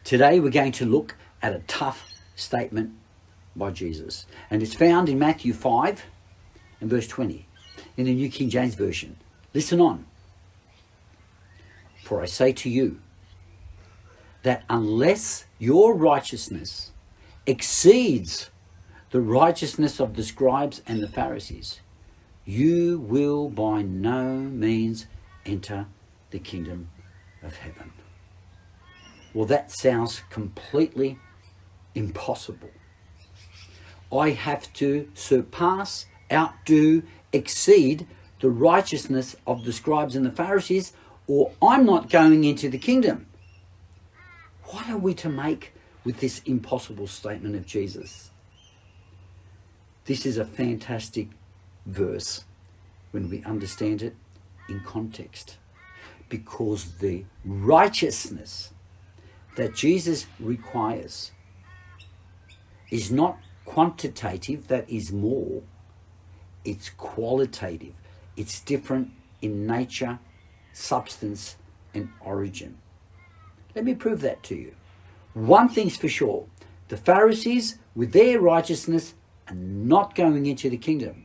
Today we're going to look at a tough statement by Jesus. And it's found in Matthew 5 and verse 20 in the New King James Version. Listen on. For I say to you that unless your righteousness exceeds the righteousness of the scribes and the Pharisees, you will by no means enter the kingdom of heaven. Well, that sounds completely impossible. I have to surpass, outdo, exceed the righteousness of the scribes and the Pharisees, or I'm not going into the kingdom. What are we to make with this impossible statement of Jesus? This is a fantastic verse when we understand it in context, because the righteousness that Jesus requires is not quantitative, that is more, it's qualitative. It's different in nature, substance, and origin. Let me prove that to you. One thing's for sure, the Pharisees, with their righteousness, are not going into the kingdom.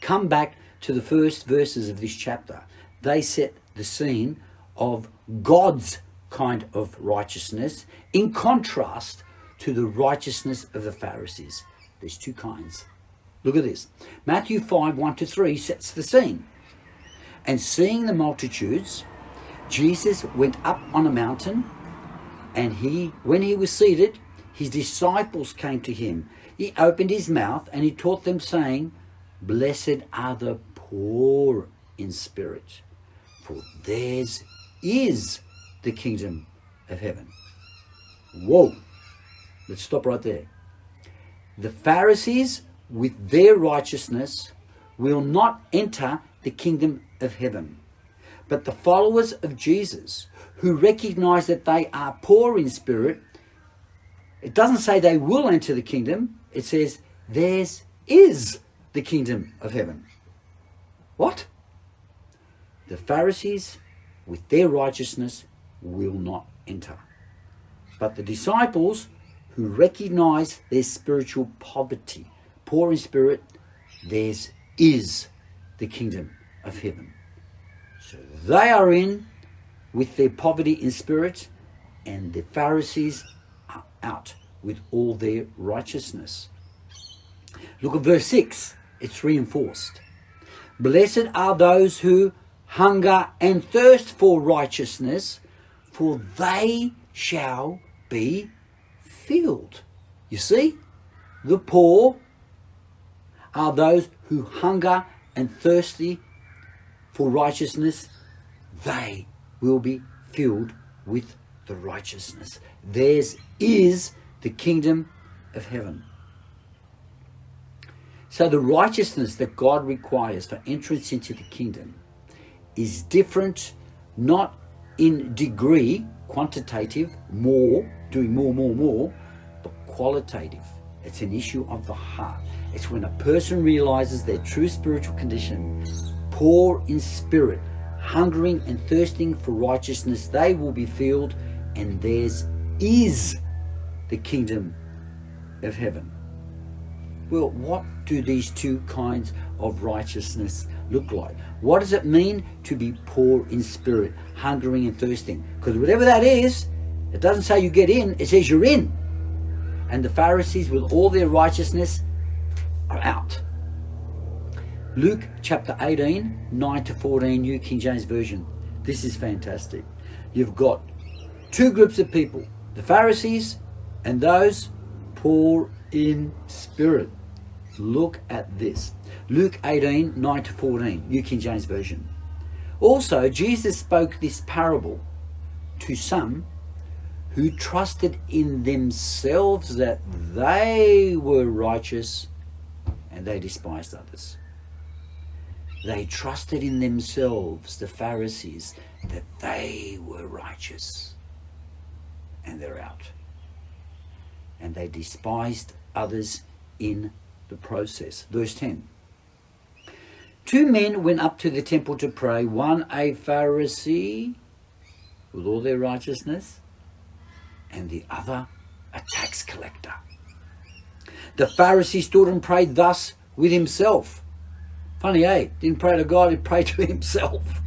Come back to the first verses of this chapter. They set the scene of God's kind of righteousness in contrast to the righteousness of the Pharisees. There's two kinds. Look at this. Matthew 5, 1-3 sets the scene. And seeing the multitudes, Jesus went up on a mountain, and when he was seated, his disciples came to him. He opened his mouth and he taught them, saying, Blessed are the poor in spirit, for theirs is the kingdom of heaven. Whoa! Let's stop right there. The Pharisees, with their righteousness, will not enter the kingdom of heaven. But the followers of Jesus, who recognize that they are poor in spirit, it doesn't say they will enter the kingdom. It says theirs is the kingdom of heaven. What? The Pharisees, with their righteousness, will not enter. But the disciples, who recognize their spiritual poverty, poor in spirit, theirs is the kingdom of heaven. So they are in with their poverty in spirit, and the Pharisees are out with all their righteousness. Look at verse 6. It's reinforced. Blessed are those who hunger and thirst for righteousness, for they shall be filled. You see, the poor are those who hunger and thirsty for righteousness. They will be filled with the righteousness. Theirs is the kingdom of heaven. So the righteousness that God requires for entrance into the kingdom is different, not in degree, quantitative, more, doing more, but qualitative. It's an issue of the heart. It's when a person realizes their true spiritual condition, poor in spirit, hungering and thirsting for righteousness, they will be filled, and theirs is the kingdom of heaven. Well, what do these two kinds of righteousness look like? What does it mean to be poor in spirit, hungering and thirsting? Because whatever that is, it doesn't say you get in, it says you're in. And the Pharisees, with all their righteousness, are out. Luke chapter 18, 9-14, New King James Version. This is fantastic. You've got two groups of people, the Pharisees and those poor in spirit. Look at this. Luke 18, 9-14, New King James Version. Also, Jesus spoke this parable to some who trusted in themselves that they were righteous, and they despised others. They trusted in themselves, the Pharisees, that they were righteous, and they're out. And they despised others in the process. Verse 10. 2 men went up to the temple to pray, one a Pharisee with all their righteousness, and the other a tax collector. The Pharisee stood and prayed thus with himself. Funny, eh? Didn't pray to God, he prayed to himself.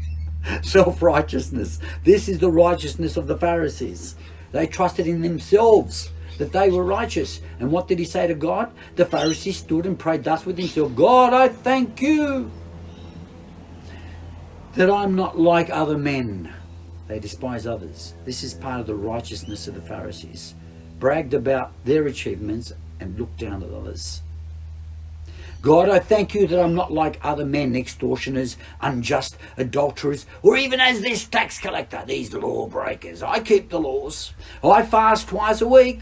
Self-righteousness. This is the righteousness of the Pharisees. They trusted in themselves that they were righteous. And what did he say to God? The Pharisee stood and prayed thus with himself. God, I thank you that I'm not like other men. They despise others. This is part of the righteousness of the Pharisees. Bragged about their achievements and looked down at others. God, I thank you that I'm not like other men, extortioners, unjust, adulterers, or even as this tax collector, these lawbreakers. I keep the laws. I fast twice a week.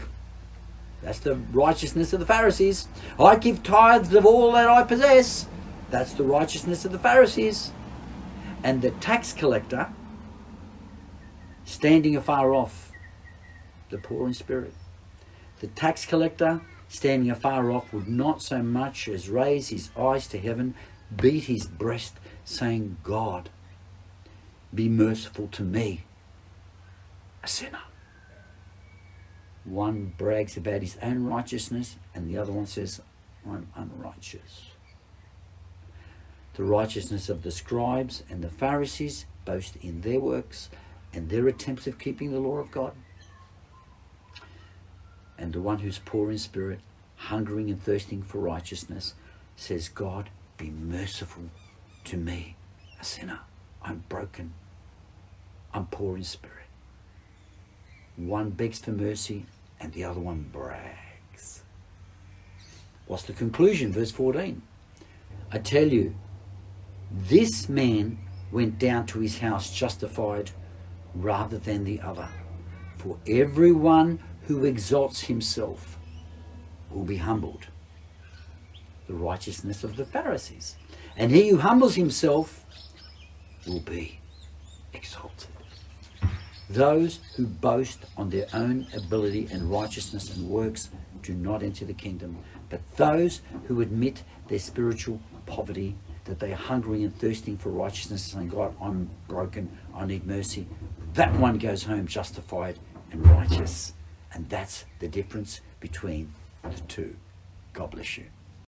That's the righteousness of the Pharisees. I give tithes of all that I possess. That's the righteousness of the Pharisees. And the tax collector, standing afar off, the poor in spirit. The tax collector, standing afar off, would not so much as raise his eyes to heaven, beat his breast, saying, God, be merciful to me, a sinner. One brags about his own righteousness, and the other one says, I'm unrighteous. The righteousness of the scribes and the Pharisees boast in their works and their attempts of keeping the law of God. And the one who's poor in spirit, hungering and thirsting for righteousness, says, God, be merciful to me, a sinner. I'm broken. I'm poor in spirit. One begs for mercy and the other one brags. What's the conclusion? Verse 14. I tell you, this man went down to his house justified rather than the other. For everyone who exalts himself will be humbled. The righteousness of the Pharisees. And he who humbles himself will be exalted. Those who boast on their own ability and righteousness and works do not enter the kingdom, but those who admit their spiritual poverty, that they are hungering and thirsting for righteousness, saying, God, I'm broken, I need mercy, that one goes home justified and righteous. And that's the difference between the two. God bless you.